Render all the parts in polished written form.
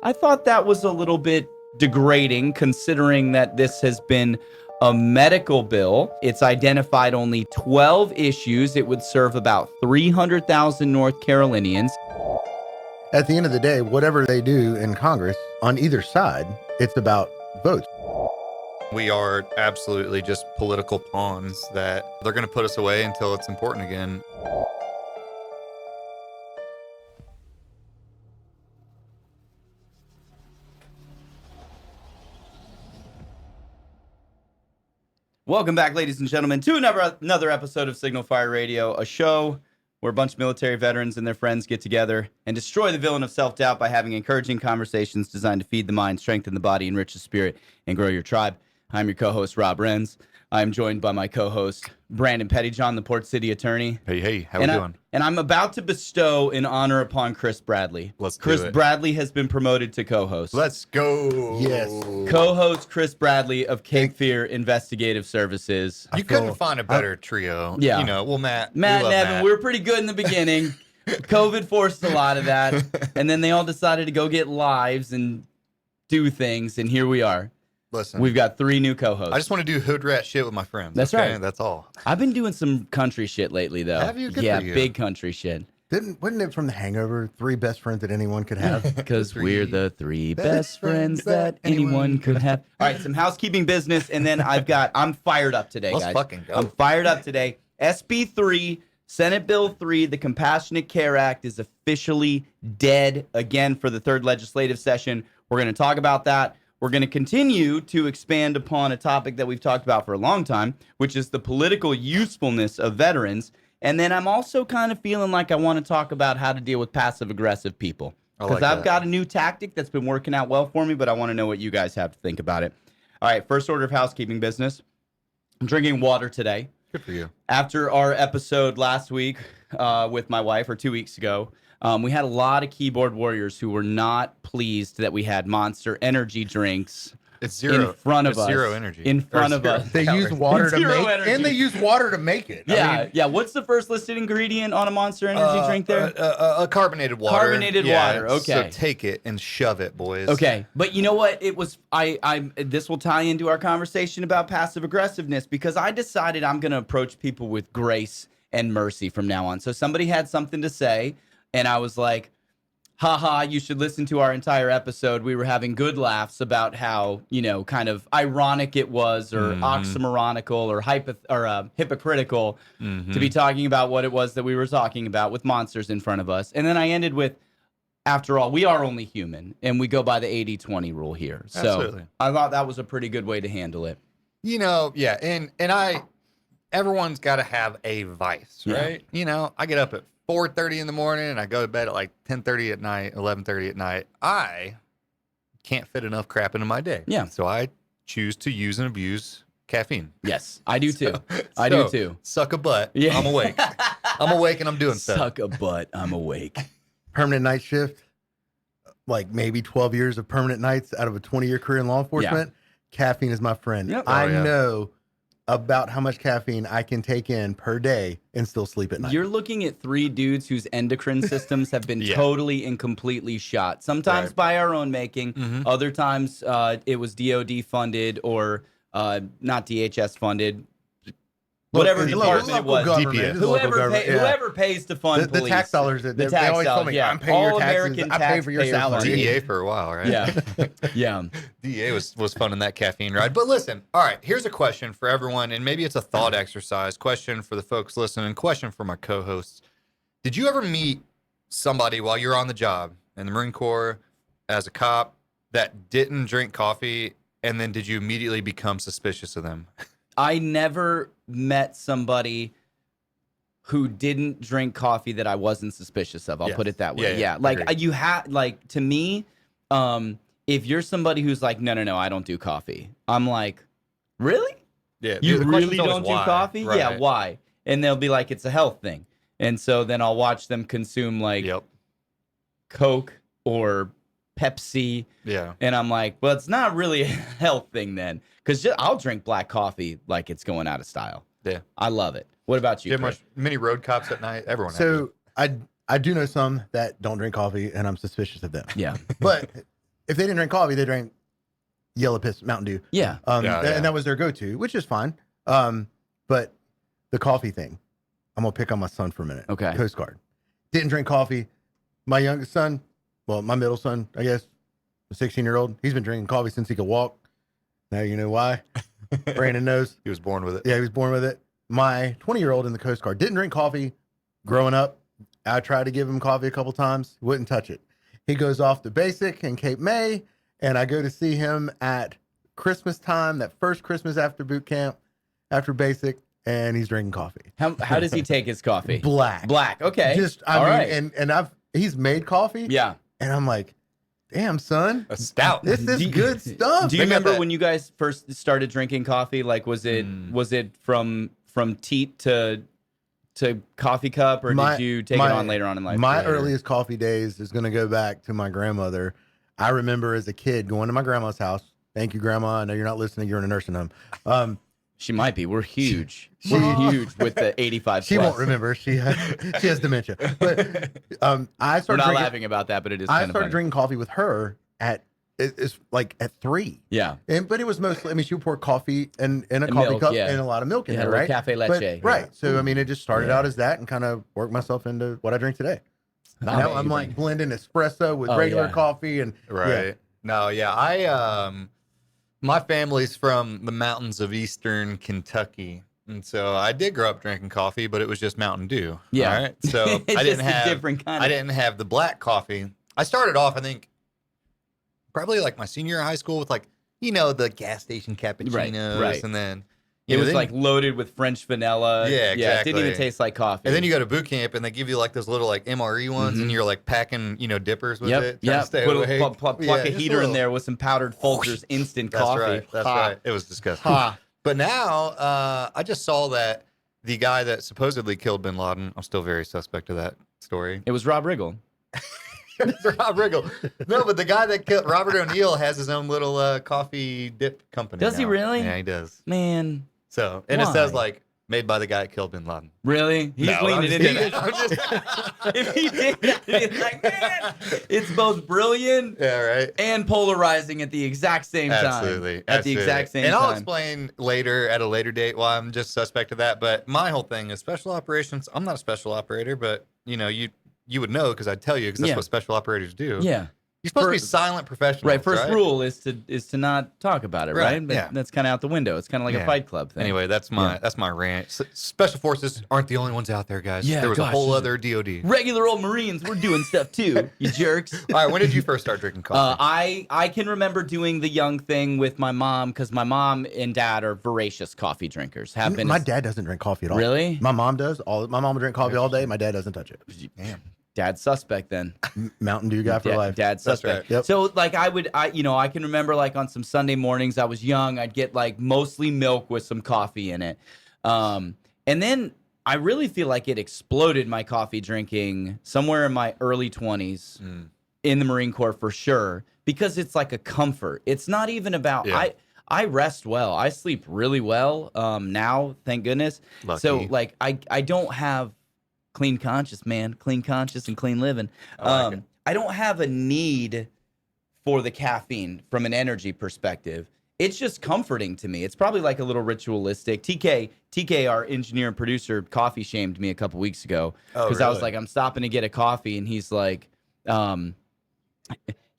I thought that was a little bit degrading considering that this has been a medical bill. It's identified only 12 issues. It would serve about 300,000 North Carolinians. At the end of the day, whatever they do in Congress on either side, it's about votes. We are absolutely just political pawns that they're going to put us away until it's important again. Welcome back, ladies and gentlemen, to another episode of Signal Fire Radio, a show where a bunch of military veterans and their friends get together and destroy the villain of self-doubt by having encouraging conversations designed to feed the mind, strengthen the body, enrich the spirit, and grow your tribe. I'm your co-host, Rob Renz. I'm joined by my co-host, Brandon Pettyjohn, the Port City attorney. Hey, how we doing? And I'm about to bestow an honor upon Chris Bradley. Chris Bradley has been promoted to co-host. Let's go. Yes. Co-host Chris Bradley of Cape Fear Investigative Services. You couldn't find a better trio. Yeah. You know, well, Matt and Evan, we were pretty good in the beginning. COVID forced a lot of that. And then they all decided to go get lives and do things. And here we are. Listen, we've got 3 new co-hosts. I just want to do hood rat shit with my friends. That's okay? right. That's all. I've been doing some country shit lately, though. Have you? Good yeah, for you. Big country shit. Wasn't it from The Hangover? 3 best friends that anyone could have. Because we're the 3 best friends that anyone could have. All right, some housekeeping business, and then I'm fired up today, Let's guys. fucking go. I'm fired up today. SB 3, Senate Bill 3, the Compassionate Care Act is officially dead again for the 3rd legislative session. We're going to talk about that. We're going to continue to expand upon a topic that we've talked about for a long time, which is the political usefulness of veterans. And then I'm also kind of feeling like I want to talk about how to deal with passive-aggressive people. Because I've got a new tactic that's been working out well for me, but I want to know what you guys have to think about it. All right, first order of housekeeping business. I'm drinking water today. Good for you. After our episode last week with my wife, or 2 weeks ago, we had a lot of keyboard warriors who were not pleased that we had Monster energy drinks It's zero. in front of us. Zero energy. In front of zero us. They use water to Zero make energy. and they use water to make it. Yeah. What's the first listed ingredient on a Monster energy drink there? Carbonated water. Carbonated water, okay. So take it and shove it, boys. Okay, but you know what? It was this will tie into our conversation about passive aggressiveness because I decided I'm going to approach people with grace and mercy from now on. So somebody had something to say, and I was like, haha, you should listen to our entire episode. We were having good laughs about how, kind of ironic it was or oxymoronical or hypocritical to be talking about what it was that we were talking about with monsters in front of us. And then I ended with, after all, we are only human, and we go by the 80-20 rule here. So Absolutely. I thought that was a pretty good way to handle it. Yeah, and everyone's got to have a vice, right? I get up at 4:30 in the morning and I go to bed at like 10:30 at night, 11:30 at night. I can't fit enough crap into my day. Yeah. So I choose to use and abuse caffeine. Yes, I do too. I do too. Suck a butt. Yeah. I'm awake. I'm awake and I'm doing stuff. Suck a butt. I'm awake. Permanent night shift, like maybe 12 years of permanent nights out of a 20-year career in law enforcement. Caffeine is my friend. Yep. I know about how much caffeine I can take in per day and still sleep at night. You're looking at 3 dudes whose endocrine systems have been totally and completely shot. Sometimes by our own making. Other times it was DOD funded or not DHS funded. Whatever department it was. DPS. Whoever pays to fund the police. tax dollars. They always tell me, I'm paying your taxes. I pay for your salary. DEA for a while, right? Yeah. Yeah. DEA was funding that caffeine ride. But listen, all right, here's a question for everyone, and maybe it's a thought exercise. Question for the folks listening, question for my co-hosts. Did you ever meet somebody while you're on the job in the Marine Corps as a cop that didn't drink coffee, and then did you immediately become suspicious of them? I never met somebody who didn't drink coffee that I wasn't suspicious of. I'll put it that way. Yeah. Like you have, like, to me, if you're somebody who's like, no, I don't do coffee. I'm like, really? Yeah. You the really question's always don't do why, coffee? right. Yeah. Why? And they'll be like, it's a health thing. And so then I'll watch them consume like Coke or Pepsi. Yeah. And I'm like, well, it's not really a health thing then. Because I'll drink black coffee like it's going out of style. Yeah. I love it. What about you? Do you have many road cops at night? Everyone has. So I do know some that don't drink coffee, and I'm suspicious of them. Yeah. But if they didn't drink coffee, they drank Yellow Piss Mountain Dew. Yeah. And that was their go-to, which is fine. But the coffee thing, I'm gonna pick on my son for a minute. Okay. Coast Guard. Didn't drink coffee. My youngest son, well, my middle son, I guess, the 16-year-old, he's been drinking coffee since he could walk. Now you know why. Brandon knows. He was born with it. Yeah, he was born with it. My 20-year-old in the Coast Guard didn't drink coffee growing up. I tried to give him coffee a couple times, wouldn't touch it. He goes off to basic in Cape May, and I go to see him at Christmas time, that first Christmas after boot camp, after basic, and he's drinking coffee. How does he take his coffee? Black. Okay. Just I All mean, right. and he's made coffee. Yeah. And I'm like, damn, son, A stout. this is good stuff. Do you They got remember that- when you guys first started drinking coffee? Like, was it from teat to coffee cup, or did you take it on later on in life? My Later. earliest coffee days is going to go back to my grandmother. I remember as a kid going to my grandma's house. Thank you, Grandma. I know you're not listening. You're in a nursing home. She might be. We're huge. She- We're huge with the 85 She plus. won't remember. She has dementia. But I We're started not drinking, laughing about that, but it is I kind of started funny. drinking coffee with her it's like at 3. Yeah. But it was mostly, I mean, she would pour coffee in a And coffee milk, cup yeah. and a lot of milk in Yeah, there, a little right? cafe But- leche. right. So, I mean, it just started Yeah. out as that and kind of worked myself into what I drink today. Now I'm Amazing. like blending espresso with Oh, regular yeah. coffee and Right. yeah. No, yeah. My family's from the mountains of eastern Kentucky. And so I did grow up drinking coffee, but it was just Mountain Dew. Yeah. All right. So It's I didn't just a have different kind I of- didn't have the black coffee. I started off, I think, probably like my senior year of high school with like, the gas station cappuccinos. right. And then It was then- like loaded with French vanilla. Yeah, Yeah, it didn't even exactly. taste like coffee. and then you go to boot camp and they give you like those little like MRE ones and you're like packing, dippers with Yep, it. trying to yep. stay Put awake. pluck Yeah, a just heater in little- there with some powdered Folgers instant That's coffee. right. That's Ha. right. It was disgusting. Ha. But now I just saw that the guy that supposedly killed bin Laden, I'm still very suspect of that story. It was Rob Riggle. It's Rob Riggle. No, but the guy that killed Robert O'Neill has his own little coffee dip company. Does he now. really? Yeah, he does. Man, So, and it says Why? like made by the guy that killed bin Laden. really? He's No, leaning I'm into just- that. I'm just- If he did, it's like, man, it's both brilliant yeah, right. and polarizing at the exact same time. Absolutely. At the exact same and time. I'll explain later at a later date why I'm just suspect of that. But my whole thing is special operations. I'm not a special operator, but you would know because I'd tell you because that's Yeah. what special operators do. Yeah. You're supposed to be First- silent professionals. Right. First rule is to not talk about it. Right, Right. But yeah. that's kind of out the window. It's kind of like a Yeah. Fight Club thing. Anyway, that's my rant. Special forces aren't the only ones out there, guys. Yeah, there was gosh, a whole this other DOD. Regular old Marines, we're doing stuff too. You jerks. All right, when did you first start drinking coffee? I can remember doing the young thing with my mom because my mom and dad are voracious coffee drinkers. Have been. my dad doesn't drink coffee at all. Really? My mom does. My mom will drink coffee all day. My dad doesn't touch it. Damn. Dad's suspect then. Mountain Dew guy for life. Dad's That's suspect. right. Yep. So like I can remember like on some Sunday mornings I was young, I'd get like mostly milk with some coffee in it. And then I really feel like it exploded my coffee drinking somewhere in my early 20s in the Marine Corps for sure because it's like a comfort. It's not even about Yeah. I rest well. I sleep really well now, thank goodness. So Lucky. like I don't have clean conscious, man. Clean conscious and clean living. I like it. I don't have a need for the caffeine from an energy perspective. It's just comforting to me. It's probably like a little ritualistic. TK, our engineer and producer, coffee shamed me a couple weeks ago Oh, because I was really? like, I'm stopping to get a coffee, and he's like,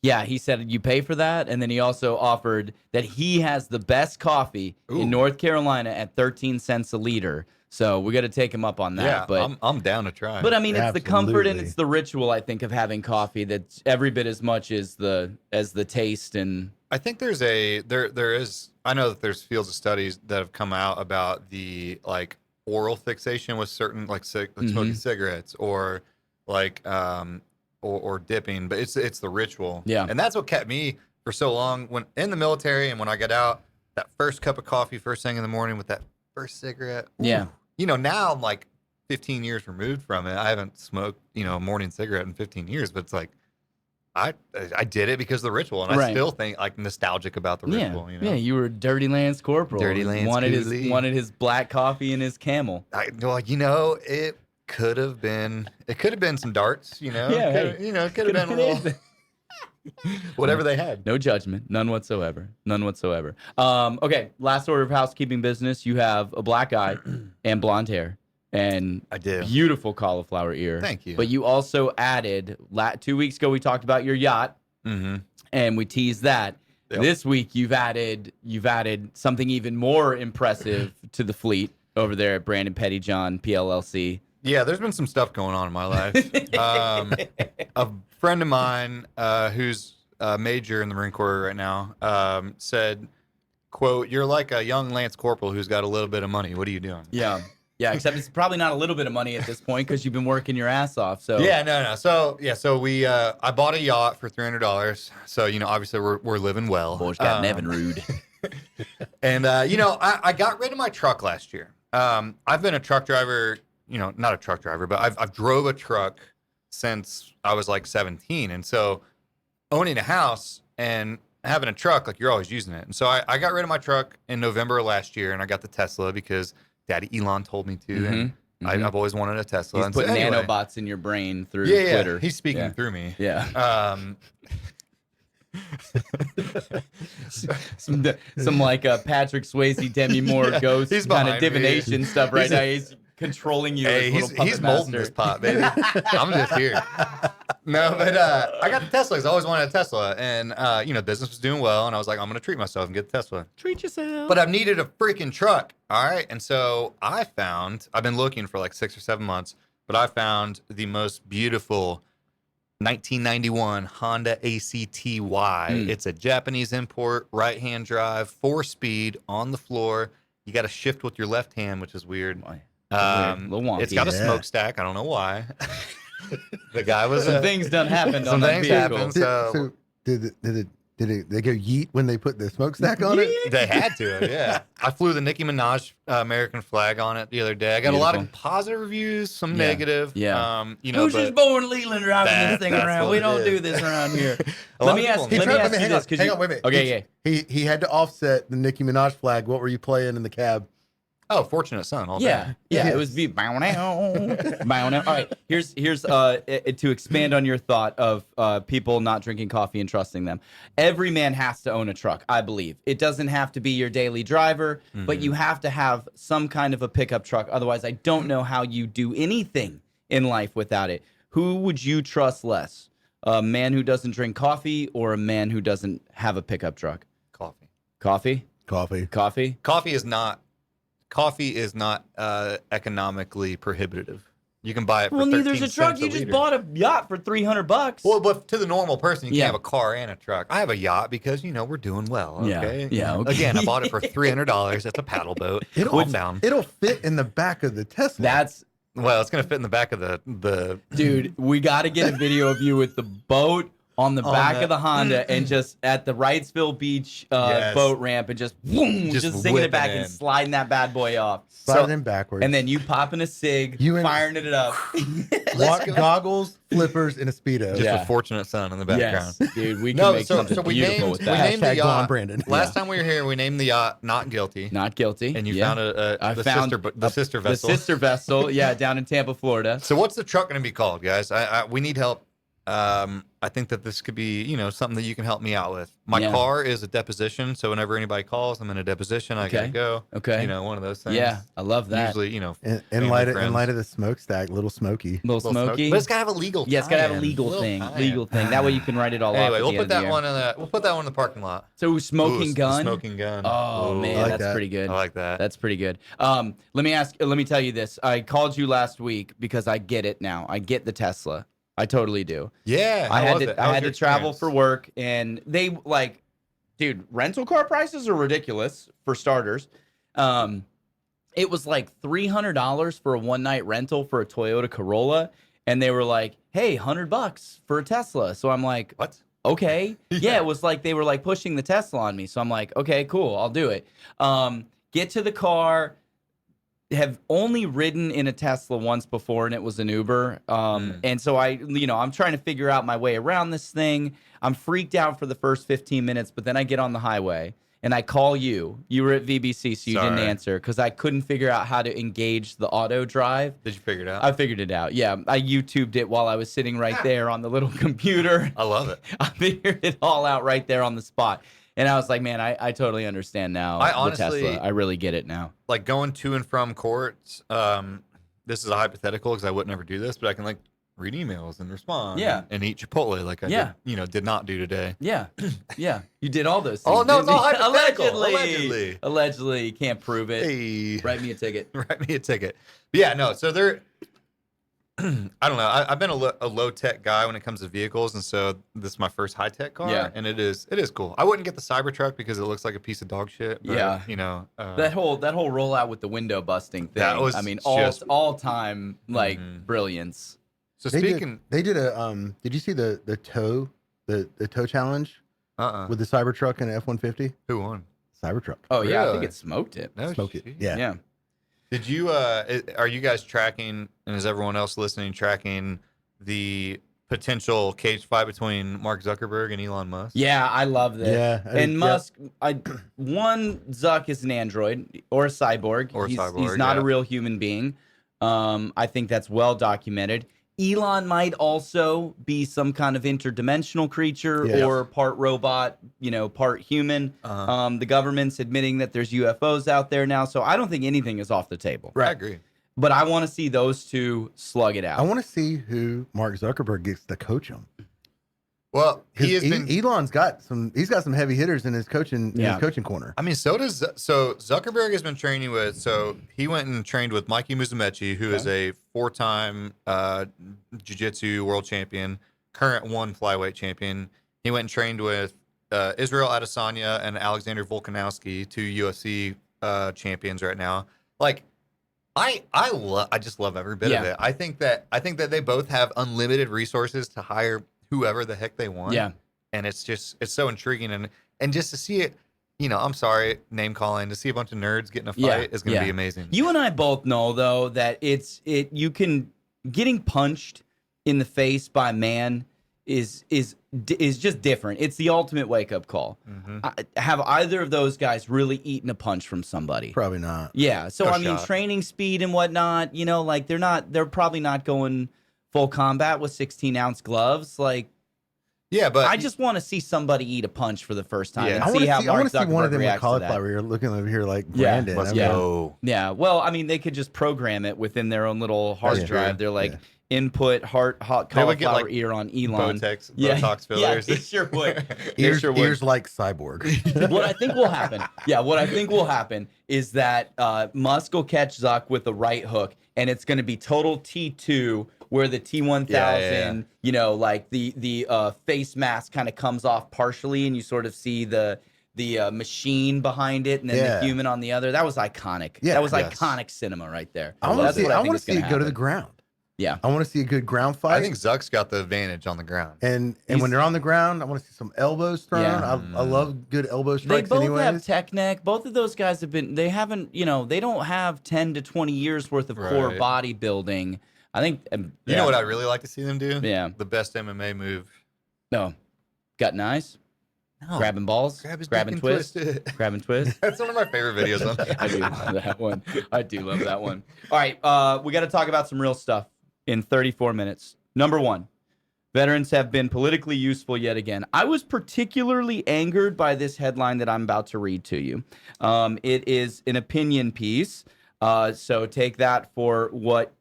yeah, he said, you pay for that? And then he also offered that he has the best coffee Ooh. in North Carolina at 13 cents a liter. So we got to take him up on that. Yeah, but I'm down to try. but I mean, it's the comfort and Absolutely. it's the ritual, I think, of having coffee that's every bit as much as the taste and I think there is I know that there's fields of studies that have come out about the like oral fixation with certain like smoking cigarettes or like or dipping, but it's the ritual. Yeah. And that's what kept me for so long when in the military and when I got out, that first cup of coffee first thing in the morning with that first cigarette. Ooh. Yeah. Now I'm like 15 years removed from it. I haven't smoked, a morning cigarette in 15 years, but it's like I did it because of the ritual, and I Right. still think like nostalgic about the ritual. yeah, you were Dirty Lance Corporal. Dirty Lance Cooley. wanted his black coffee and his Camel. It could have been some darts. Yeah, it could have been a little. Whatever they had. No judgment, none whatsoever, none whatsoever. Okay, last order of housekeeping business. You have a black eye and blonde hair and I do. beautiful cauliflower ear. Thank you. But you also added 2 weeks ago we talked about your yacht Mm-hmm. and we teased that. Yep. This week you've added something even more impressive to the fleet over there at Brandon Pettyjohn PLLC. Yeah, there's been some stuff going on in my life. A friend of mine who's a major in the Marine Corps right now said, quote, "You're like a young Lance Corporal who's got a little bit of money. What are you doing?" Yeah. Yeah, except it's probably not a little bit of money at this point because you've been working your ass off. So Yeah, no. So we I bought a yacht for $300. So obviously we're living well. boys got Nevin rude. And I got rid of my truck last year. I've been a truck driver, not a truck driver, but I've drove a truck since I was like 17. And so owning a house and having a truck, like you're always using it. And so I got rid of my truck in November of last year, and I got the Tesla because Daddy Elon told me to, and I've always wanted a Tesla. He's and putting so anyway, nanobots in your brain through yeah, Twitter. he's speaking through me. Yeah. Some like Patrick Swayze, Demi Moore ghost He's kind of behind me. divination stuff right now. He's controlling you. Hey, as little he's puppet molding master. this pot, baby. I'm just here. No, but I got the Tesla because I always wanted a Tesla, and business was doing well, and I was like, I'm gonna treat myself and get the Tesla. Treat yourself. But I've needed a freaking truck, all right. And so I've been looking for like 6 or 7 months, but I found the most beautiful 1991 Honda ACTY. It's a Japanese import, right-hand drive, 4-speed on the floor. You got to shift with your left hand, which is weird. A little wonky. It's got a Yeah. smokestack. I don't know why. The guy was Some things done happened Some on that things vehicle. happened. So did they go yeet when they put the smokestack on it? They had to, yeah. I flew the Nicki Minaj American flag on it the other day. I got a lot of Beautiful. positive reviews, some Yeah. negative. Yeah. but Who's just born Leland driving this thing that's around? what We it don't is. do this around here. A Let lot me of ask. people- Let me ask you hang this. 'cause hang you- on, wait a minute. Okay, yeah. He had to offset the Nicki Minaj flag. What were you playing in the cab? Oh, Fortunate Son all day. Yeah, yeah, it was bow now, bow now. All right, here's to expand on your thought of people not drinking coffee and trusting them. Every man has to own a truck, I believe. It doesn't have to be your daily driver, but you have to have some kind of a pickup truck. Otherwise, I don't know how you do anything in life without it. Who would you trust less? A man who doesn't drink coffee or a man who doesn't have a pickup truck? Coffee. Coffee? Coffee. Coffee? Coffee is not economically prohibitive. You can buy it for Well, 13 neither's a truck. cents You just liter. bought a yacht for $300. Well, but to the normal person, you Yeah. can't have a car and a truck. I have a yacht because we're doing well. Yeah, Okay. yeah, okay. Again, I bought it for $300. It's a paddle boat. Calm down. It'll fit in the back of the Tesla. That's Well, it's gonna fit in the back of the. dude. We got to get a video of you with the boat on the back that- of the Honda and just at the Wrightsville Beach Yes. boat ramp and just boom, Just just zinging it back whipping and in. sliding that bad boy off. sliding in backwards. And then you popping a cig, You and- firing it up. Goggles, flippers, and a speedo. Just Yeah. a Fortunate Son in the background. yes, dude. We can No, make so something we beautiful named with we that. named the Hashtag Blonde yacht. Brandon. Last time we were here, we named the yacht Not Guilty, Not guilty. and you Yeah. found I the found sister vessel. The sister vessel. Yeah, down in Tampa, Florida. So what's the truck going to be called, guys? We need help. I think that this could be, something that you can help me out with. My Yeah. car is a deposition, so whenever anybody calls, I'm in a deposition. I gotta Okay. go. Okay. One of those things. Yeah, I love that. Usually, In family, light of friends. the smokestack, little smoky. Little Little smoky. But it's gotta have a legal. Yeah, it's gotta have a tie-in. legal Little thing. tie-in. Legal thing. That way you can write it all off. Anyway, at we'll the put end of that the one year. in the. We'll put that one in the parking lot. So smoking Ooh, gun. Smoking gun. Oh Ooh, man, I like that's that. pretty good. I like that. That's pretty good. Let me tell you this. I called you last week because I get it now. I get the Tesla. I totally do. Yeah. I how had was to it? How I was had your to travel experience? for work, and they dude, rental car prices are ridiculous for starters. It was like $300 for a one night rental for a Toyota Corolla, and they were like, "Hey, $100 for a Tesla." So I'm like, What? okay. Yeah, it was like they were like pushing the Tesla on me. So I'm like, okay, cool, I'll do it. Get to the car. Have only ridden in a Tesla once before, and it was an Uber. And so I'm trying to figure out my way around this thing. I'm freaked out for the first 15 minutes, but then I get on the highway and I call you. You were at VBC, so you didn't Sorry. answer because I couldn't figure out how to engage the auto drive. Did you figure it out? I figured it out. Yeah, I YouTubed it while I was sitting right there on the little computer. I love it. I figured it all out right there on the spot. And I was like, man, I totally understand now. I the honestly- Tesla. I really get it now. Like going to and from courts. This is a hypothetical because I would never do this, but I can like read emails and respond. Yeah. And eat Chipotle like I did not do today. Yeah, yeah, you did all those things. Oh, no, it's didn't all you? hypothetical. Allegedly. Allegedly, can't prove it. Hey. Write me a ticket. Write me a ticket. But yeah, no. So they're, I don't know. I've been a low tech guy when it comes to vehicles, and so this is my first high tech car. Yeah. And it is cool. I wouldn't get the Cybertruck because it looks like a piece of dog shit. But, Yeah. you know, That whole rollout with the window busting thing. That was I mean, just- all time like brilliance. So They speaking, did a did you see the tow challenge with the Cybertruck and F-150? who won? Cybertruck. Oh yeah, I think Really? it smoked it. No Smoked it. shit. Yeah. Yeah. Did you? Are you guys tracking, and is everyone else listening tracking the potential cage fight between Mark Zuckerberg and Elon Musk? Yeah, I love this. Yeah, And Musk, Zuck is an android or a cyborg. Or a He's cyborg, not yeah. a real human being. I think that's well documented. Elon might also be some kind of interdimensional creature Yeah. or part robot, part human. The government's admitting that there's UFOs out there now, so I don't think anything is off the table. I agree. But I want to see those two slug it out. I want to see who Mark Zuckerberg gets to coach him. Well, he has 'Cause been. Elon's got some. He's got some heavy hitters in his coaching corner. I mean, so Zuckerberg has been training with. So he went and trained with Mikey Musumeci, who is a 4-time jiu-jitsu world champion, current 1 flyweight champion. He went and trained with Israel Adesanya and Alexander Volkanovski, 2 UFC champions right now. Like, I just love every bit of Yeah. it. I think that they both have unlimited resources to hire whoever the heck they want. Yeah. And it's so intriguing and just to see it, I'm sorry, name calling, to see a bunch of nerds get in a fight Yeah, is going to yeah. be amazing. You and I both know though that getting punched in the face by man is just different. It's the ultimate wake up call. Have either of those guys really eaten a punch from somebody? Probably not. Yeah. So No I mean, shot. training speed and whatnot. Like they're probably not going full combat with 16-ounce gloves. Like, Yeah, but I just want to see somebody eat a punch for the first time Yeah. and I want see to how see. I Mark want to see one of Zuckerberg them with reacts to that. cauliflower. You're looking over here like Yeah, Brandon. let's I mean, go. Yeah, well, I mean, they could just program it within their own little hard That's drive. true. They're like Yeah. input hot They would get, cauliflower like, ear on Elon. Botox fillers. Yeah, they sure would. They Ears, sure would. ears like Cyborg. What I think will happen is that Musk will catch Zuck with the right hook, and it's going to be total T2, where the T1000, like the face mask kind of comes off partially, and you sort of see the machine behind it, and then Yeah. the human on the other. That was iconic. Yeah. that was Yes. iconic cinema right there. I want That's to see. what I think want is to see gonna it go to the happen. ground. Yeah. I want to see a good ground fight. I think Zuck's got the advantage on the ground. and He's- when they're on the ground, I want to see some elbows thrown. Yeah. I love good elbow They strikes. both anyways. have tech neck. Both of those guys they don't have 10 to 20 years worth of core Right. bodybuilding. I think, You know what I'd really like to see them do? Yeah. The best MMA move. No. Got eyes? No. Grabbing balls? Grab his Grab dick and and twist? twist it. Grab and twist? That's one of my favorite videos. I do love that one. I do love that one. All right. We got to talk about some real stuff in 34 minutes. Number one, veterans have been politically useful yet again. I was particularly angered by this headline that I'm about to read to you. It is an opinion piece. So take that for what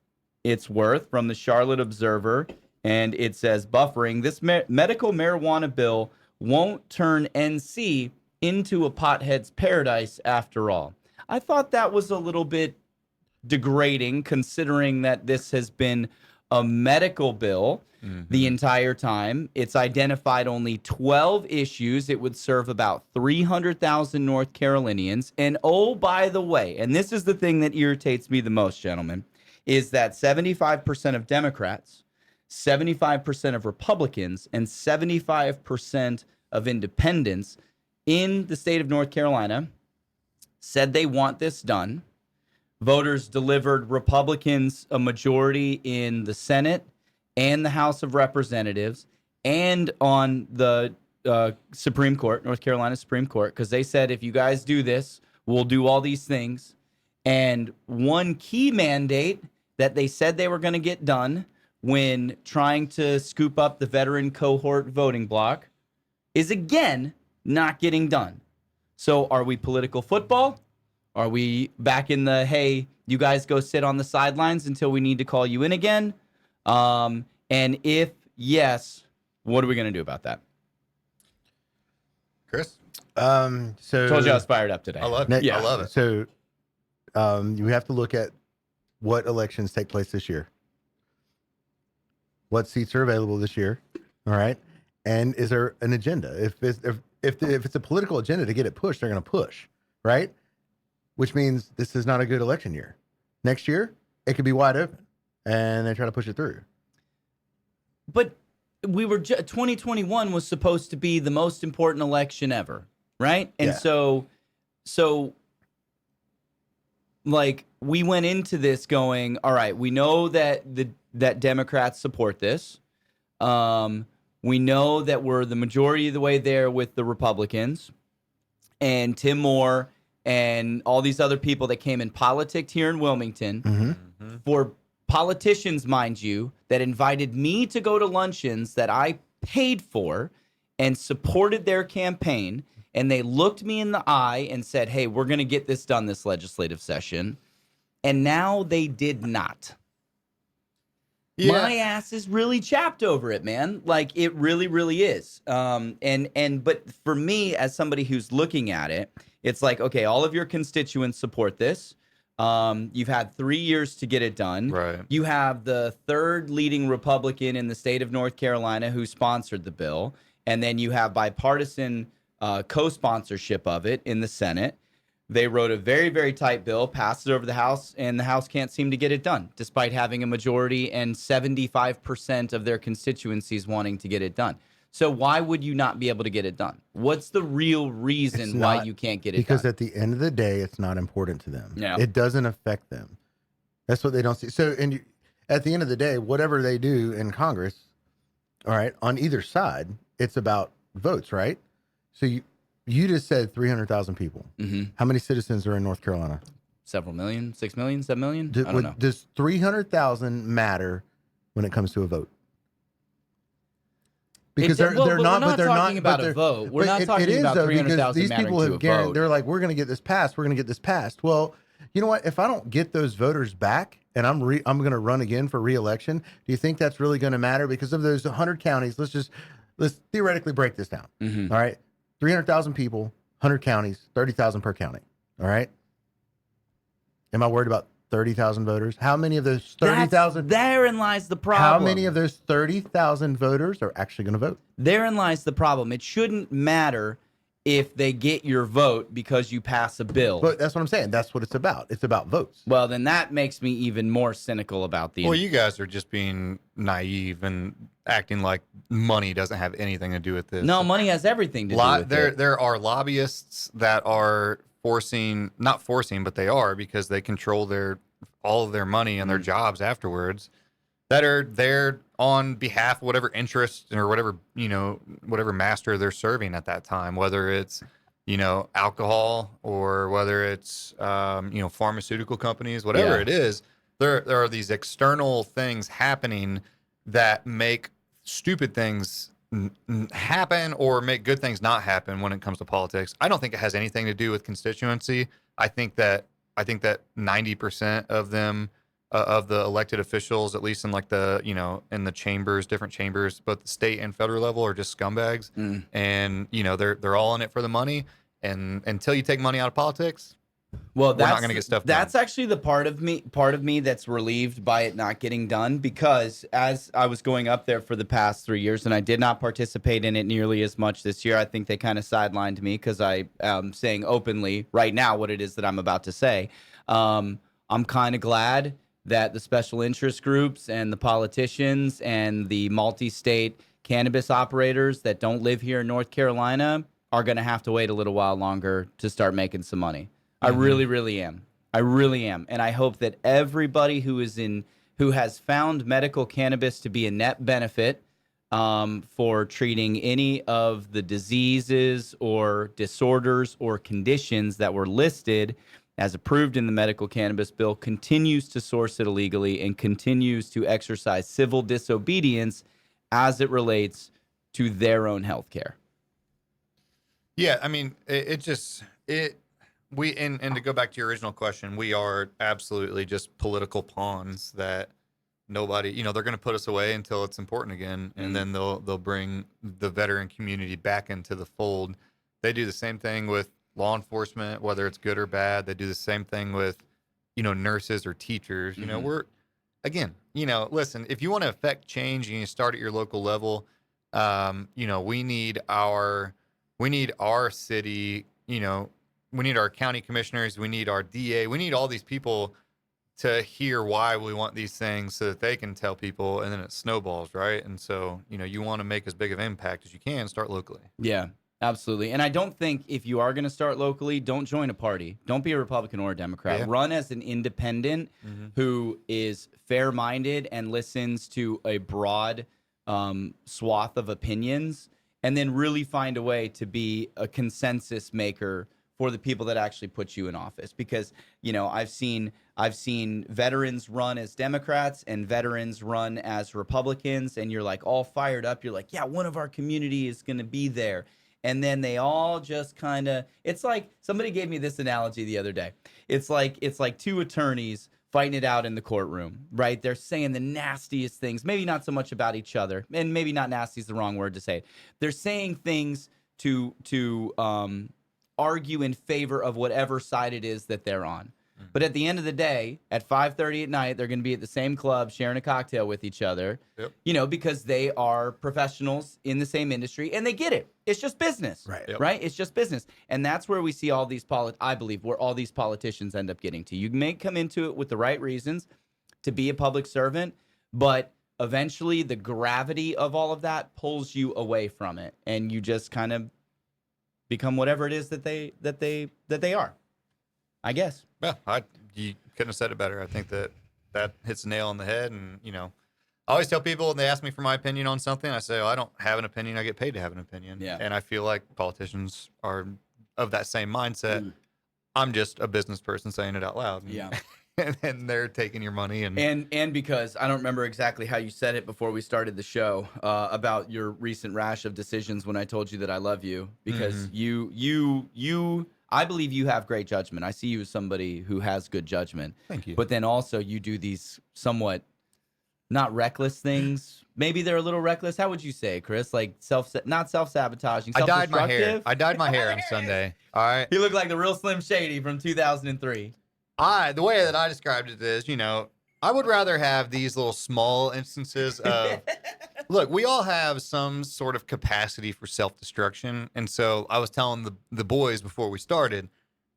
it's worth, from the Charlotte Observer. And it says, buffering, this medical marijuana bill won't turn NC into a pothead's paradise after all. I thought that was a little bit degrading, considering that this has been a medical bill the entire time. It's identified only 12 issues. It would serve about 300,000 North Carolinians. And oh, by the way, and this is the thing that irritates me the most, gentlemen, is that 75% of Democrats, 75% of Republicans, and 75% of independents in the state of North Carolina said they want this done. Voters delivered Republicans a majority in the Senate and the House of Representatives, and on the Supreme Court, North Carolina Supreme Court, because they said if you guys do this, we'll do all these things. And one key mandate that they said they were going to get done when trying to scoop up the veteran cohort voting block is again not getting done. So are we political football? Are we back in the, hey, you guys go sit on the sidelines until we need to call you in again? And if yes, what are we going to do about that? Chris? So Told you I was fired up today. I love it. Yeah. I love it. So you have to look at what elections take place this year. What seats are available this year? All right. And is there an agenda? If it's a political agenda to get it pushed, they're going to push, right? Which means this is not a good election year. Next year, it could be wide open, and they try to push it through. But we were 2021 was supposed to be the most important election ever, right? And Yeah. so like we went into this going, all right, we know that that Democrats support this. We know that we're the majority of the way there with the Republicans and Tim Moore and all these other people that came and politicked here in Wilmington. Mm-hmm. For politicians, mind you, that invited me to go to luncheons that I paid for and supported their campaign. And they looked me in the eye and said, hey, we're going to get this done this legislative session. And now they did not. Yeah. My ass is really chapped over it, man. Like it really, really is. But for me, as somebody who's looking at it, it's like, okay, all of your constituents support this. You've had 3 years to get it done. Right. You have the third leading Republican in the state of North Carolina who sponsored the bill. And then you have bipartisan co-sponsorship of it in the Senate. They wrote a very, very tight bill, passed it over the House, and the House can't seem to get it done, despite having a majority and 75% of their constituencies wanting to get it done. So why would you not be able to get it done? What's the real reason why you can't get it because done? at the end of the day, it's not important to them. Yeah. It doesn't affect them. That's what they don't see. So, at the end of the day, whatever they do in Congress, all right, on either side, it's about votes, right? So you just said 300,000 people. Mm-hmm. How many citizens are in North Carolina? Several million, 6 million, 7 million? I don't know. Does 300,000 matter when it comes to a vote? Because they're not, but they're talking not about a vote. We're not it talking is, about though, 300,000 these people mattering to have a vote. They're like, we're going to get this passed. We're going to get this passed. Well, you know what? If I don't get those voters back and I'm going to run again for re-election, do you think that's really going to matter? Because of those 100 counties, let's theoretically break this down. Mm-hmm. All right. 300,000 people, 100 counties, 30,000 per county. All right. Am I worried about 30,000 voters? How many of those 30,000? Therein lies the problem. How many of those 30,000 voters are actually going to vote? Therein lies the problem. It shouldn't matter if they get your vote because you pass a bill. But that's what I'm saying. That's what it's about. It's about votes. Well, then that makes me even more cynical about the. Well, you guys are just being naive and acting like money doesn't have anything to do with this. No, money has everything to do with it. There are lobbyists that are not forcing, but they are because they control all of their money and their jobs afterwards that are there on behalf of whatever interest or whatever master they're serving at that time, whether it's, alcohol or whether it's, pharmaceutical companies, whatever it is. There are these external things happening that make stupid things happen or make good things not happen when it comes to politics. I don't think it has anything to do with constituency. I think that 90% of them, of the elected officials, at least in in the chambers, different chambers, both the state and federal level, are just scumbags. And they're all in it for the money. And until you take money out of politics, well, we're not going to get stuff done. That's actually the part of me that's relieved by it not getting done, because as I was going up there for the past 3 years, and I did not participate in it nearly as much this year. I think they kind of sidelined me because I am saying openly right now what it is that I'm about to say. I'm kind of glad that the special interest groups and the politicians and the multi-state cannabis operators that don't live here in North Carolina are going to have to wait a little while longer to start making some money. I really, really am. I really am. And I hope that everybody who has found medical cannabis to be a net benefit for treating any of the diseases or disorders or conditions that were listed as approved in the medical cannabis bill continues to source it illegally and continues to exercise civil disobedience as it relates to their own health care. Yeah, I mean, and to go back to your original question, we are absolutely just political pawns that nobody, they're going to put us away until it's important again, and then they'll bring the veteran community back into the fold. They do the same thing with law enforcement, whether it's good or bad. They do the same thing with, nurses or teachers. We're again, listen, if you want to affect change and you start at your local level, we need our city, we need our county commissioners, we need our DA, we need all these people to hear why we want these things so that they can tell people, and then it snowballs, right? And so, you want to make as big of an impact as you can, start locally. Yeah, absolutely. And I don't think if you are going to start locally, don't join a party. Don't be a Republican or a Democrat. Yeah. Run as an independent who is fair-minded and listens to a broad swath of opinions, and then really find a way to be a consensus maker for the people that actually put you in office. Because, I've seen veterans run as Democrats and veterans run as Republicans, and you're like all fired up. You're like, yeah, one of our community is going to be there. And then they all just kind of, it's like, somebody gave me this analogy the other day. It's like two attorneys fighting it out in the courtroom, right? They're saying the nastiest things, maybe not so much about each other, and maybe not nasty is the wrong word to say. They're saying things to argue in favor of whatever side it is that they're on. But at the end of the day, at 5:30 at night, they're going to be at the same club sharing a cocktail with each other, because they are professionals in the same industry and they get it. It's just business, right? It's just business. And that's where we see all these, I believe, where all these politicians end up getting to. You may come into it with the right reasons to be a public servant, but eventually the gravity of all of that pulls you away from it. And you just kind of become whatever it is that they are, I guess. Yeah, you couldn't have said it better. I think that hits the nail on the head. And, I always tell people when they ask me for my opinion on something, I say, I don't have an opinion. I get paid to have an opinion. Yeah. And I feel like politicians are of that same mindset. I'm just a business person saying it out loud. Yeah. And they're taking your money. And because I don't remember exactly how you said it before we started the show about your recent rash of decisions when I told you that I love you, because I believe you have great judgment. I see you as somebody who has good judgment. Thank you. But then also you do these somewhat not reckless things. Maybe they're a little reckless. How would you say, Chris? Like not self-sabotaging, I dyed my hair. self-destructive? I dyed my hair on Sunday. All right. He looked like the real Slim Shady from 2003. The way that I described it is, I would rather have these little small instances of, look, we all have some sort of capacity for self-destruction. And so I was telling the boys before we started,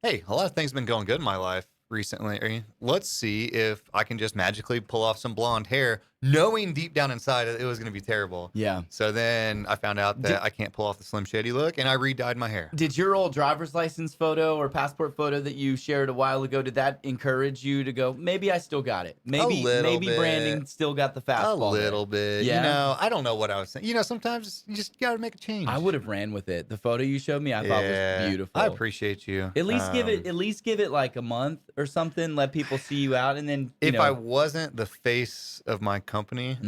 hey, a lot of things have been going good in my life recently. Let's see if I can just magically pull off some blonde hair, knowing deep down inside it was going to be terrible. Yeah. So then I found out that I can't pull off the Slim Shady look, and I re-dyed my hair. Did your old driver's license photo or passport photo that you shared a while ago, did that encourage you to go, maybe I still got it? Maybe bit. Brandon still got the fastball. A little bit. Yeah. I don't know what I was saying. Sometimes you just got to make a change. I would have ran with it. The photo you showed me, I thought was beautiful. I appreciate you. At least give it like a month or something. Let people see you out, and then if I wasn't the face of my company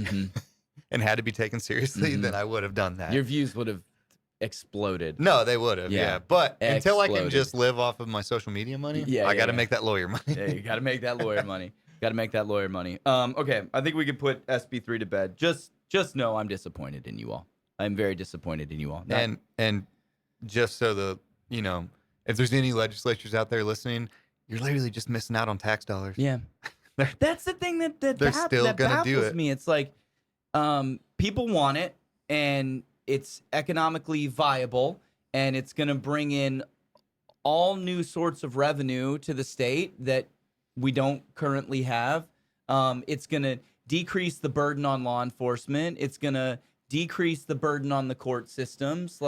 and had to be taken seriously, then I would have done that. Your views would have exploded. No, they would have. Yeah. But until I can Exploded. just live off of my social media money, I got to make that lawyer money. Yeah, you got to make that lawyer money. Got to make that lawyer money. Okay, I think we could put SB3 to bed. Just know I'm disappointed in you all. I'm very disappointed in you all. And just so if there's any legislatures out there listening, you're literally just missing out on tax dollars. Yeah. That's the thing that They're still that gonna do baffles it. me. It's like people want it, and it's economically viable, and it's going to bring in all new sorts of revenue to the state that we don't currently have. It's going to decrease the burden on law enforcement. It's going to decrease the burden on the court systems.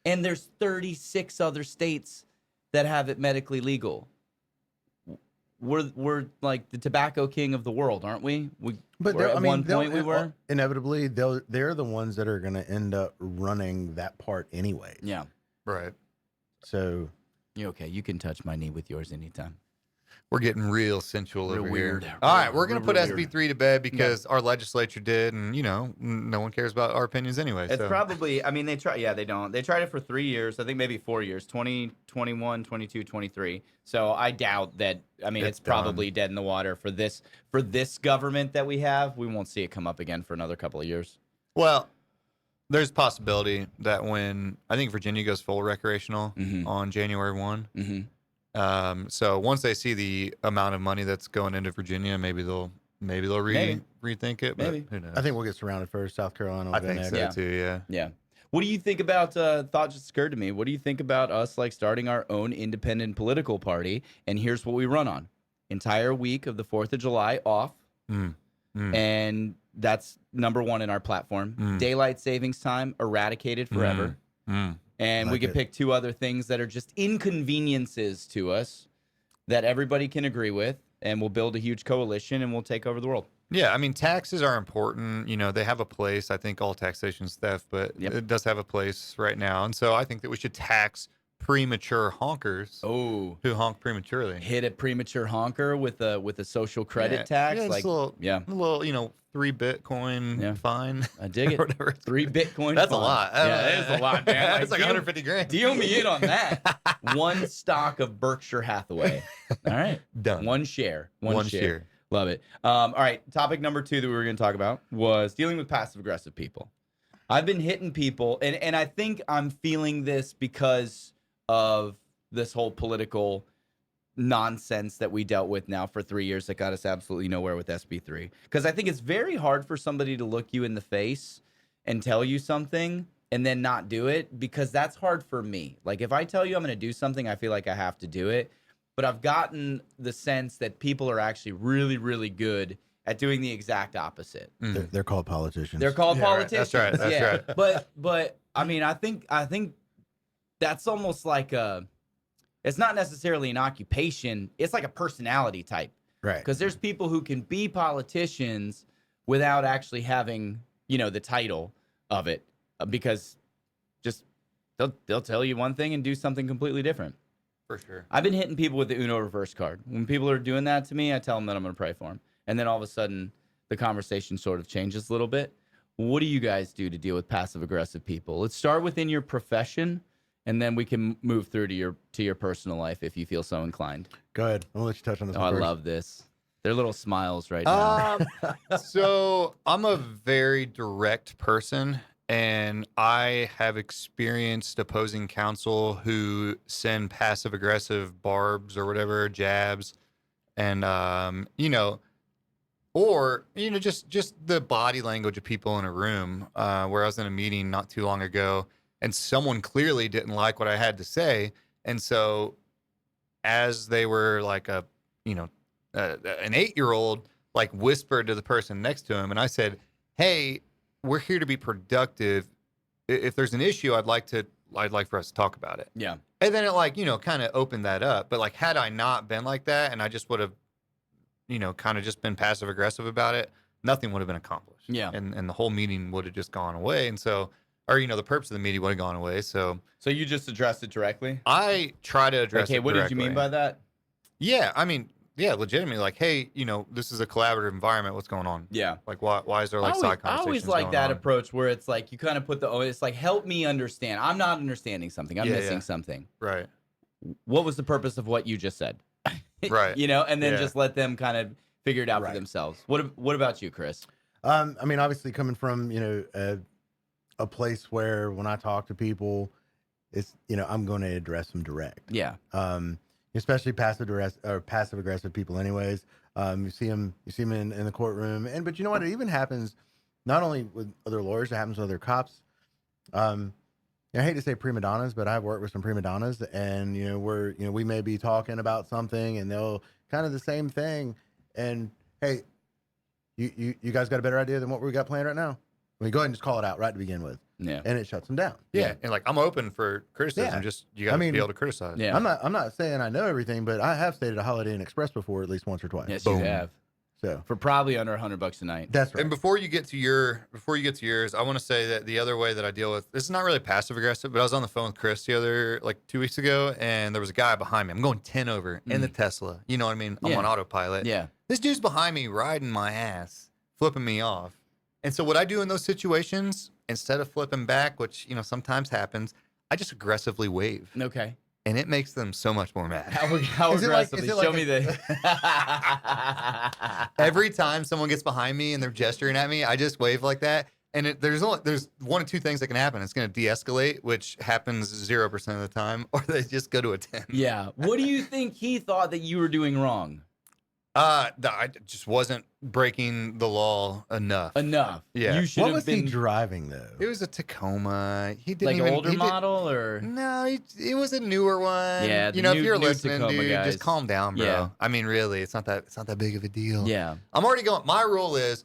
And there's 36 other states that have it medically legal. we're like the tobacco king of the world, aren't we? But we're at one they'll- point we were. inevitably they're the ones that are going to end up running that part anyway. Yeah. Right. So You okay? You can touch my knee with yours anytime. We're getting real sensual Real over weird. here. All right, we're going to Real put weird. SB3 to bed because our legislature did, and, no one cares about our opinions anyway. It's so. probably, I mean, they try. Yeah, they don't. They tried it for 3 years. I think maybe 4 years, 2021, 22, 23. So I doubt that. I mean, it's probably dead in the water for this government that we have. We won't see it come up again for another couple of years. Well, there's a possibility that when I think Virginia goes full recreational on January 1. Mm-hmm. So once they see the amount of money that's going into Virginia, maybe they'll rethink it. But Maybe. who knows? I think we'll get surrounded first. South Carolina. I think so Yeah. too. Yeah. Yeah. What do you think about, thought just occurred to me, what do you think about us like starting our own independent political party? And here's what we run on. Entire week of the 4th of July off. And that's number 1 in our platform. Daylight savings time eradicated forever. And we Like could it. pick 2 other things that are just inconveniences to us that everybody can agree with. And we'll build a huge coalition and we'll take over the world. Yeah, I mean, taxes are important. They have a place. I think all taxation is theft, but it does have a place right now. And so I think that we should tax premature honkers who honk prematurely. Hit a premature honker with a social credit tax. Yeah, like, a little 3 Bitcoin fine. I dig it. or whatever. 3 Bitcoin. That's fine. a lot. Yeah, it is a lot, man. That's like deal- 150 grand. Deal me in on that. 1 stock of Berkshire Hathaway. All right. Done. 1 share. One share. share. Love it. All right. Topic number 2 that we were going to talk about was dealing with passive aggressive people. I've been hitting people, and I think I'm feeling this because of this whole political nonsense that we dealt with now for 3 years that got us absolutely nowhere with SB3. Because I think it's very hard for somebody to look you in the face and tell you something and then not do it, because that's hard for me. Like, if I tell you I'm going to do something, I feel like I have to do it. But I've gotten the sense that people are actually really, really good at doing the exact opposite. They're called politicians. They're called Yeah, right. politicians. That's right. That's right. But I mean, I think that's almost like it's not necessarily an occupation. It's like a personality type. Right. Because there's people who can be politicians without actually having, the title of it, because just they'll tell you one thing and do something completely different. For sure. I've been hitting people with the Uno reverse card. When people are doing that to me, I tell them that I'm going to pray for them. And then all of a sudden, the conversation sort of changes a little bit. What do you guys do to deal with passive aggressive people? Let's start within your profession, and then we can move through to your personal life if you feel so inclined. Go ahead. I'll let you touch on this Oh, one I first. love this. They're little smiles right now. So I'm a very direct person, and I have experienced opposing counsel who send passive aggressive barbs or whatever, jabs, and or just the body language of people in a room. Where I was in a meeting not too long ago, and someone clearly didn't like what I had to say, and so as they were like an 8-year-old, like, whispered to the person next to him, and I said, "Hey, we're here to be productive. If there's an issue, I'd like for us to talk about it." Yeah. And then it kind of opened that up. But like, had I not been like that, and I just would have, kind of just been passive aggressive about it, nothing would have been accomplished. Yeah. And the whole meeting would have just gone away. And so, or the purpose of the meeting would have gone away. So So you just addressed it directly? I try to address Okay, it what did you directly. mean by that? Yeah, I mean, yeah, legitimately, like, hey, this is a collaborative environment. What's going on? Yeah. Like, why is there like side I conversations always like going that on? approach where it's like you kind of put it's like, help me understand. I'm not understanding something. I'm Yeah, missing yeah. something. Right. What was the purpose of what you just said? Right. And then Yeah. just let them kind of figure it out for Right. themselves. What about you, Chris? I mean, obviously coming from, a place where when I talk to people, it's, I'm going to address them direct. Yeah. Especially passive aggressive people anyways. You see them in the courtroom. But you know what? It even happens not only with other lawyers, it happens with other cops. I hate to say prima donnas, but I've worked with some prima donnas, and we may be talking about something and they'll kind of the same thing. And hey, you guys got a better idea than what we got planned right now? I mean, go ahead and just call it out right to begin with. Yeah. and it shuts them down. Yeah. And like, I'm open for criticism. Yeah. Just, you got to be able to criticize. Yeah. I'm not saying I know everything, but I have stayed at a Holiday Inn Express before at least once or twice. Yes, Boom. you have. So For probably under $100 a night. that's right. And before you get to yours, I want to say that the other way that I deal with this is not really passive aggressive, but I was on the phone with Chris the other 2 weeks ago, and there was a guy behind me. I'm going 10 over in the Tesla. You know what I mean? I'm Yeah. on autopilot. Yeah. This dude's behind me riding my ass, flipping me off. And so what I do in those situations, instead of flipping back, which sometimes happens, I just aggressively wave, Okay. and it makes them so much more mad. How Is it like- aggressively? is it like Show me the. Every time someone gets behind me and they're gesturing at me, I just wave like that. And there's one of two things that can happen. It's going to de-escalate, which happens 0% of the time, or they just go to a 10. Yeah. What do you think he thought that you were doing wrong? I just wasn't breaking the law enough. Yeah. You should What have was he been It driving though? was a Tacoma. He didn't like even an older he did- model or. No, it was a newer one. Yeah, the if new- you're new listening, Tacoma dude, guys. just calm down, bro. Yeah. I mean, really, it's not that big of a deal. Yeah. I'm already going. My rule is,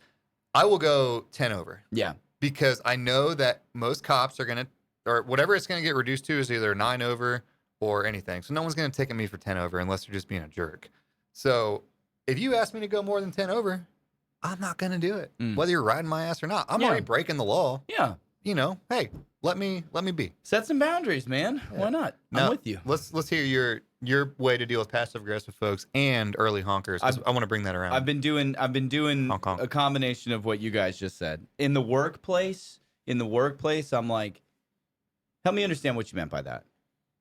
I will go 10 over Yeah. because I know that most cops are gonna, or whatever it's gonna get reduced to is either 9 over or anything. So no one's gonna ticket me for 10 over unless they're just being a jerk. So if you ask me to go more than 10 over, I'm not gonna do it. Mm. Whether you're riding my ass or not, I'm Yeah. already breaking the law. Yeah. Hey, let me be. Set some boundaries, man. Why not? I'm Now, with you. Let's hear your way to deal with passive aggressive folks and early honkers. 'Cause I want to bring that around. I've been doing Honk, honk. a combination of what you guys just said. In the workplace, I'm like, help me understand what you meant by that.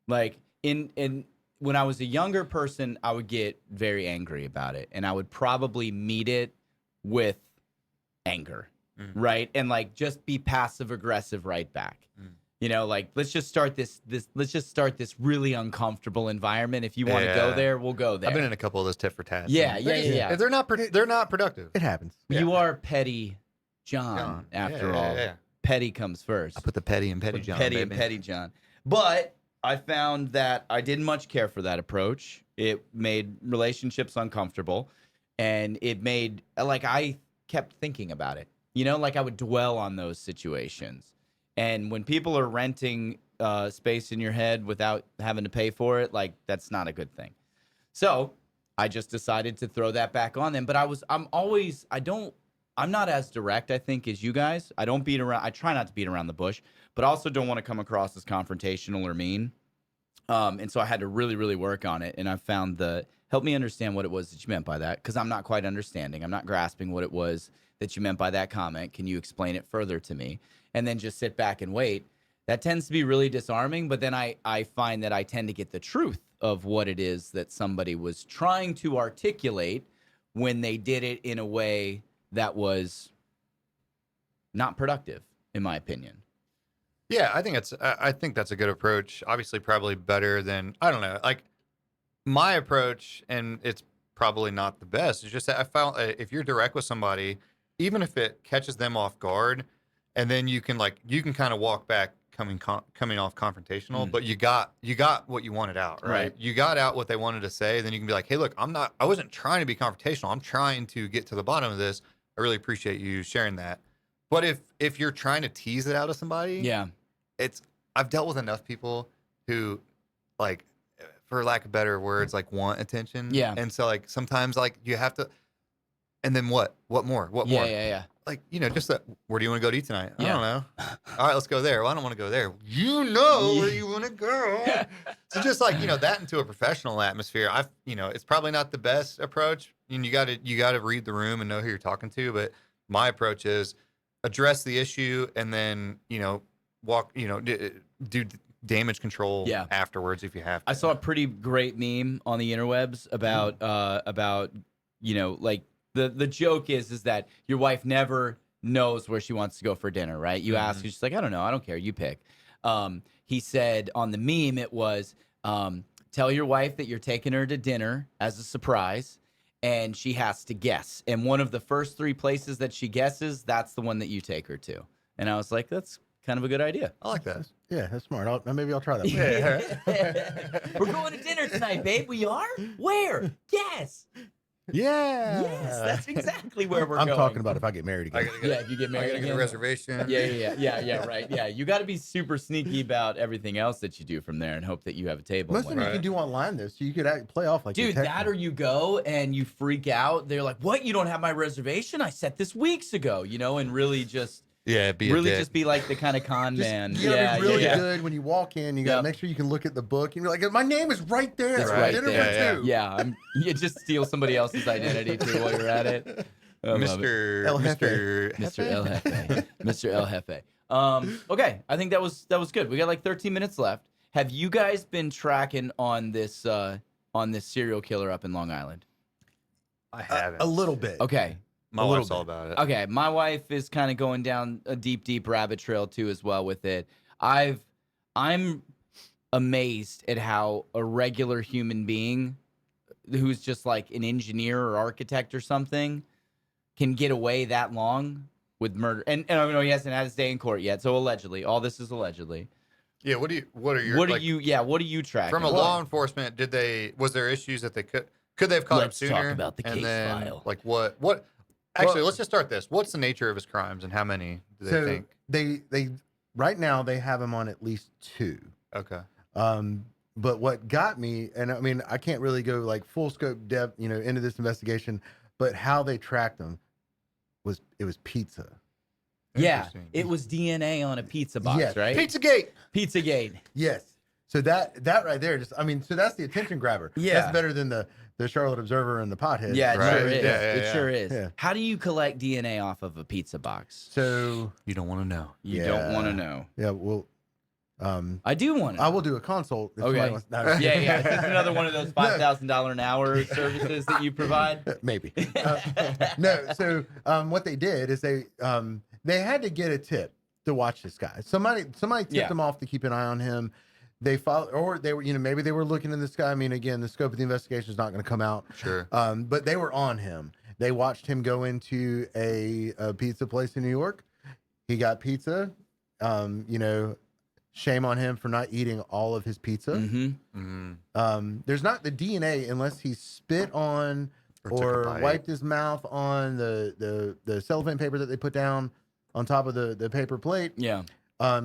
Like in when I was a younger person, I would get very angry about it, and I would probably meet it with anger, right? And like just be passive aggressive right back. Let's just start this really uncomfortable environment. If you want to go Yeah. there, we'll go there. I've been in a couple of those tit for tats. Yeah, and yeah. They're not productive. It happens. You are petty John, John. after Yeah, all. yeah. Petty comes first. I put the petty and petty John. Petty baby. and petty John. But I found that I didn't much care for that approach. It made relationships uncomfortable, and it made I kept thinking about it. I would dwell on those situations. And when people are renting space in your head without having to pay for it, that's not a good thing. So I just decided to throw that back on them. But I'm not as direct, I think, as you guys. I try not to beat around the bush, but I also don't want to come across as confrontational or mean. And so I had to really, really work on it. And I found help me understand what it was that you meant by that, because I'm not quite understanding. I'm not grasping what it was that you meant by that comment. Can you explain it further to me? And then just sit back and wait. That tends to be really disarming, but then I find that I tend to get the truth of what it is that somebody was trying to articulate when they did it in a way that was not productive, in my opinion. Yeah, I think that's a good approach. Obviously, probably better than, I don't know, my approach, and it's probably not the best. It's just that I found if you're direct with somebody, even if it catches them off guard, and then you can kind of walk back coming off confrontational, but you got what you wanted out, right? You got out what they wanted to say. Then you can be like, hey, look, I wasn't trying to be confrontational. I'm trying to get to the bottom of this. I really appreciate you sharing that. But if you're trying to tease it out of somebody, Yeah. I've dealt with enough people who, for lack of better words, want attention. Yeah. And so sometimes you have to, and then what more? What Yeah, more? yeah. Just that, where do you want to go to eat tonight? I Yeah. don't know. All right, let's go there. Well, I don't want to go there. You know where you want to go. So just that into a professional atmosphere. It's probably not the best approach. And you got to read the room and know who you're talking to. But my approach is address the issue and then, walk, do damage control afterwards if you have to. I saw a pretty great meme on the interwebs about the joke is that your wife never knows where she wants to go for dinner, right? You ask her, she's like, I don't know, I don't care, you pick. He said on the meme it was tell your wife that you're taking her to dinner as a surprise, and she has to guess. And one of the first 3 places that she guesses, that's the one that you take her to. And I was like, that's kind of a good idea. I like that. Yeah, that's smart. Maybe I'll try that one. We're going to dinner tonight, babe. We are? Where? Guess. Yeah. Yes, that's exactly where we're I'm going. talking about if I get married I again. gotta get, Yeah, if you get I married gotta get a again. reservation. Yeah, right. Yeah, you got to be super sneaky about everything else that you do from there and hope that you have a table. Most of them you Right. can do online though, so you could play off like Dude, you're that texting. or you go and you freak out. They're like, "What? You don't have my reservation? I set this weeks ago." And really just Yeah, be a really dick. just be like the kind of con Just, man. you gotta be really yeah. good when you walk in. You gotta Yep. make sure you can look at the book and you're like, my name is right there. It's right Dinner there. for two. Yeah, you just steal somebody else's identity too while you're at it. I love it. Mr. El Mr. Mr. El Jefe. Mr. El Jefe. Okay, I think that was good. We got like 13 minutes left. Have you guys been tracking on this serial killer up in Long Island? I haven't. A little bit. Okay. My a wife's little all about it. Okay, my wife is kind of going down a deep rabbit trail too as well with it. I'm amazed at how a regular human being who's just like an engineer or architect or something can get away that long with murder. And I know he hasn't had his day in court yet, so allegedly, all this is allegedly. Yeah, what are your What are you tracking? from a law enforcement, was there issues that they could they have caught him Let's sooner? talk about the And case then, file. like what actually, Well- let's just start this. What's the nature of his crimes and how many do they So think? they right now they have him on at least 2. Okay. But what got me, and I mean, I can't really go like full scope depth, into this investigation, but how they tracked him was pizza. Yeah, Interesting. it was DNA on a pizza box, Yes. right? Pizzagate. Pizzagate. Yes. So that right there, so that's the attention grabber. Yeah. That's better than the Charlotte Observer and the pothead. Yeah, it Right. sure is. Yeah, yeah, It yeah. sure is. Yeah. How do you collect DNA off of a pizza box? So You don't want to know. You don't want to Yeah. know. yeah, well, I do want to. I will do a consult. If Okay. somebody wants- no, Yeah. Is this another one of those $5,000 an hour services that you provide? Maybe. No. So what they did is they had to get a tip to watch this guy. Somebody tipped Yeah. them off to keep an eye on him. They followed, or they were, maybe they were looking in this guy. I mean, again, the scope of the investigation is not going to come out. Sure. But they were on him. They watched him go into a pizza place in New York. He got pizza. Shame on him for not eating all of his pizza. Mm-hmm. There's not the DNA unless he spit on Or took a or bite. wiped his mouth on the cellophane paper that they put down on top of the paper plate. Yeah.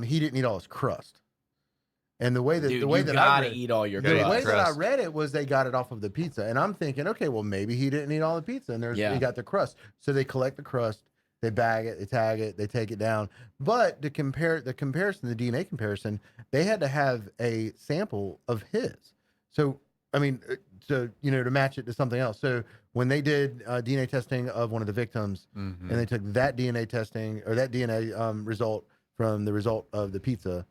He didn't eat all his crust. And the way that Dude, the way you that I gotta read, eat all your You gotta the eat way crust. that I crust. read it was they got it off of the pizza, and I'm thinking, okay, well maybe he didn't eat all the pizza, and Yeah. he got the crust. So they collect the crust, they bag it, they tag it, they take it down. But to compare the DNA comparison, they had to have a sample of his. So I mean, to match it to something else. So when they did DNA testing of one of the victims, Mhm. and they took that DNA testing or that DNA result from the result of the pizza.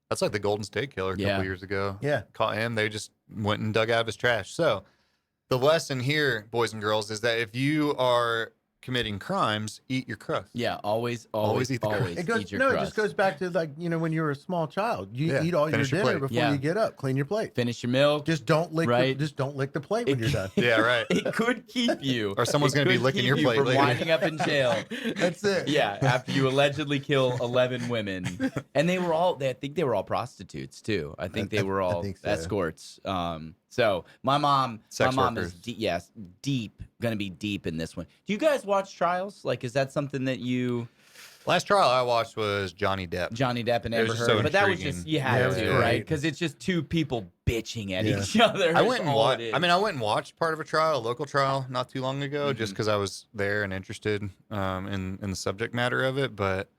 That's like the Golden State Killer a Yeah. couple years ago. Yeah. Caught him. They just went and dug out of his trash. So the lesson here, boys and girls, is that if you are committing crimes, eat your crust. Yeah, always eat the crust. It goes eat your no, crust. it just goes back to like when you were a small child. You Yeah, eat all your finish your dinner plate. before Yeah. you get up. Clean your plate. Finish your milk. Just don't lick Right. the plate when you're done. Yeah, right. It could keep you. Or someone's it gonna be could licking keep your you plate from later. winding up in jail. That's it. Yeah, after you allegedly kill 11 women, and I think they were all prostitutes too. I think they were all think so. escorts. So my mom Sex is workers. gonna be deep in this one. Do you guys watch trials? Like, is that something that you Last trial I watched was Johnny Depp. Johnny Depp and It was Amber just Heard? so But that was intriguing. just you had Yeah, it to, was right? great. Because it's just two people bitching at Yeah. each other. I That's went and all watched. it is. I mean, I went and watched part of a trial, a local trial, not too long ago, just because I was there and interested in the subject matter of it. But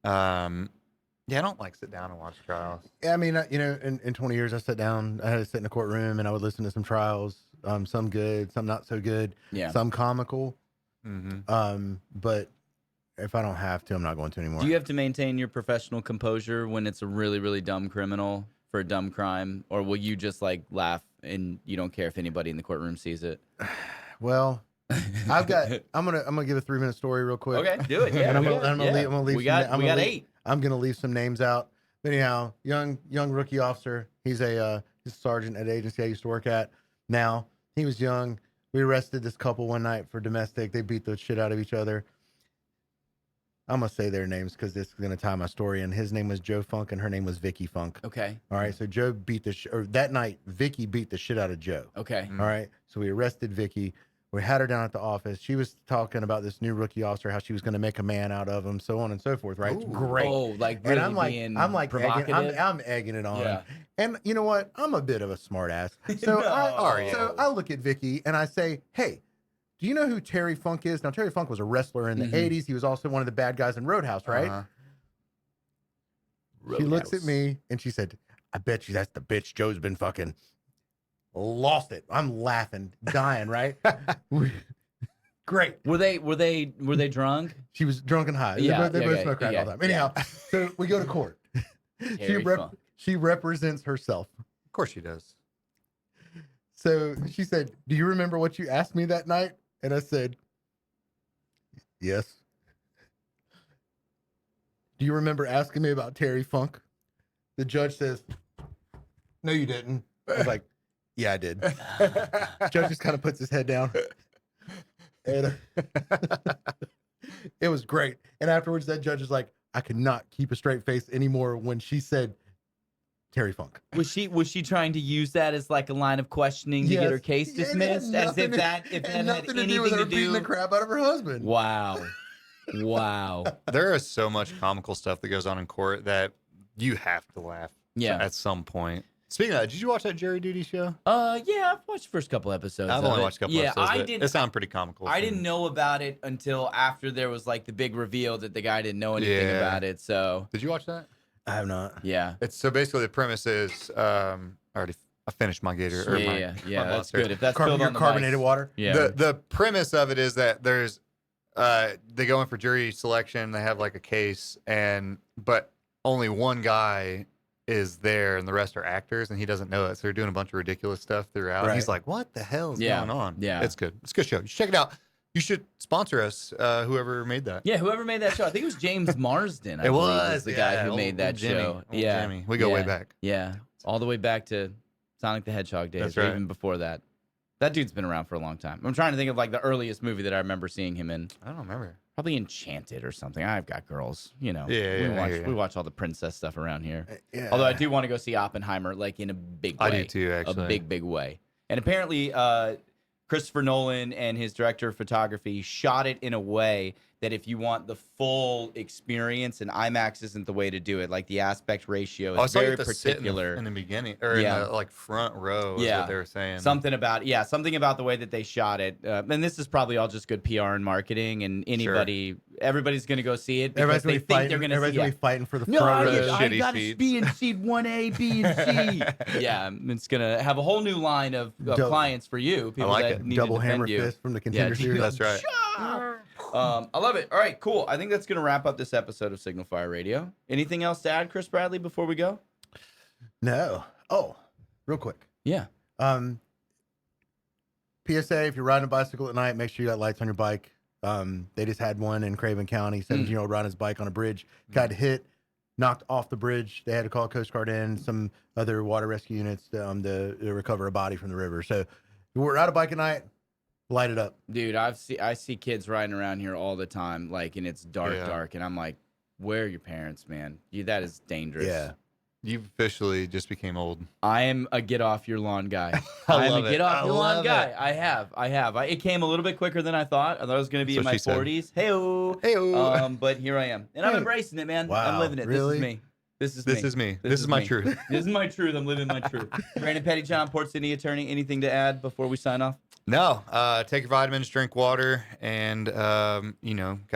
yeah, I don't like sit down and watch trials. Yeah, I mean, in 20 years, I sat down. I had to sit in a courtroom and I would listen to some trials. Some good, some not so good. Yeah. Some comical. Mm-hmm. But if I don't have to, I'm not going to anymore. Do you have to maintain your professional composure when it's a really, really dumb criminal for a dumb crime, or will you just like laugh and you don't care if anybody in the courtroom sees it? Well, I'm gonna give a 3-minute story real quick. Okay, do it. Yeah, And I'm we gonna- got- I'm gonna yeah. leave- I'm gonna leave We some- got I'm we gonna got leave- 8. I'm gonna leave some names out. But anyhow, young rookie officer. He's a sergeant at the agency I used to work at. Now he was young. We arrested this couple one night for domestic. They beat the shit out of each other. I'm gonna say their names because this is gonna tie my story in. His name was Joe Funk and her name was Vicky Funk. Okay. All right, so or that night Vicky beat the shit out of Joe. Okay. All right, so we arrested Vicky. We had her down at the office. She was talking about this new rookie officer, how she was going to make a man out of him, so on and so forth. Right? Ooh. Great. Oh, like really And I'm like, being egging, provocative. I'm egging it on. Yeah. And you know what? I'm a bit of a smart ass. So No. Are you? I look at Vicky and I say, hey, do you know who Terry Funk is? Now, Terry Funk was a wrestler in the Mhm. 80s. He was also one of the bad guys in Roadhouse, right? Uh-huh. She looks at Roadhouse. me and she said, I bet you that's the bitch Joe's been fucking. Lost it. I'm laughing, dying, right? Great. Were they drunk? She was drunk and high. Yeah, They yeah, both yeah, smoke crack yeah, all the time. Anyhow, so we go to court. Terry Funk. She represents herself. Of course she does. So she said, do you remember what you asked me that night? And I said, yes. Do you remember asking me about Terry Funk? The judge says, no, you didn't. I was like, yeah, I did. Judge just kind of puts his head down. And it was great. And afterwards, that judge is like, I could not keep a straight face anymore when she said Terry Funk. Was she trying to use that as like a line of questioning to get her case dismissed? As if that had nothing to anything do with her to beating the do. crap out of her husband. Wow. Wow. There is so much comical stuff that goes on in court that you have to laugh Yeah. at some point. Speaking of that, did you watch that Jerry Duty show? Yeah, I've watched the first couple episodes. I've of only it. watched a couple yeah, episodes. I but did. It sounded pretty comical. I didn't know about it until after there was like the big reveal that the guy didn't know anything Yeah. about it. So Did you watch that? I have not. yeah. It's so basically the premise is I finished my gator. or my, Yeah. my That's monster. good. If that's filled Your on the carbonated mics. water. Yeah. The premise of it is that there's they go in for jury selection. They have like a case, but only one guy is there, and the rest are actors, and he doesn't know it. So they're doing a bunch of ridiculous stuff throughout. And he's Right. like, "What the hell is Yeah. going on?" Yeah. It's good. It's a good show. You should check it out. You should sponsor us. Whoever made that. Yeah, whoever made that show, I think it was James Marsden. I It believe, was, the guy yeah, who old- made that old Jimmy, show. old Yeah, Jimmy. We go way Yeah. back. Yeah, all the way back to Sonic the Hedgehog days, That's or right. even before that. That dude's been around for a long time. I'm trying to think of like the earliest movie that I remember seeing him in. I don't remember. Probably Enchanted or something. I've got girls, you know. Yeah, we I watch hear ya. we watch all the princess stuff around here. Yeah. Although I do want to go see Oppenheimer, like in a big way. I do too, actually. A big way. And apparently, Christopher Nolan and his director of photography shot it in a way that if you want the full experience, and IMAX isn't the way to do it. Like the aspect ratio I is saw you very have to sit particular. in the beginning or Yeah. in the like front row. Is Yeah. what they were saying. Something about the way that they shot it, and this is probably all just good PR and marketing. And everybody's going to go see it because Everybody's they gonna be think fighting. they're going to Everybody's see gonna it. be fighting for the No, front row. row. I Shitty got to seats. be in seat 1A, B, and C. Yeah, it's gonna have a whole new line of clients for you. People like that it. need Double to defend hammer you. fist from the contender series. That's right. I love it. All right, cool. I think that's gonna wrap up this episode of Signal Fire Radio. Anything else to add, Chris Bradley, before we go? No. Oh, real quick. Yeah. PSA: if you're riding a bicycle at night, make sure you got lights on your bike. They just had one in Craven County. 17-year-old riding his bike on a bridge, got hit, knocked off the bridge. They had to call Coast Guard in, some other water rescue units to recover a body from the river. So if you're out a bike at night, light it up. Dude, I see kids riding around here all the time, like, and it's dark, and I'm like, where are your parents, man? That is dangerous. Yeah. You officially just became old. I am a get off your lawn guy. I am love a it. get off I your lawn love guy. it. I have. It came a little bit quicker than I thought. I thought I was going to be in That's my what she 40s. said. Hey-o. Hey-o. But here I am. And I'm embracing it, man. Wow, I'm living it. really? This is me. This is me. This is my me. truth. This is my truth. I'm living my truth. Brandon Pettyjohn, Port City attorney. Anything to add before we sign off? No, take your vitamins, drink water, and God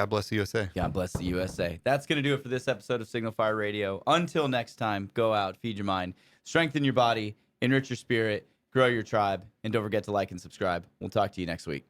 bless the USA. God bless the USA. That's going to do it for this episode of Signal Fire Radio. Until next time, go out, feed your mind, strengthen your body, enrich your spirit, grow your tribe, and don't forget to like and subscribe. We'll talk to you next week.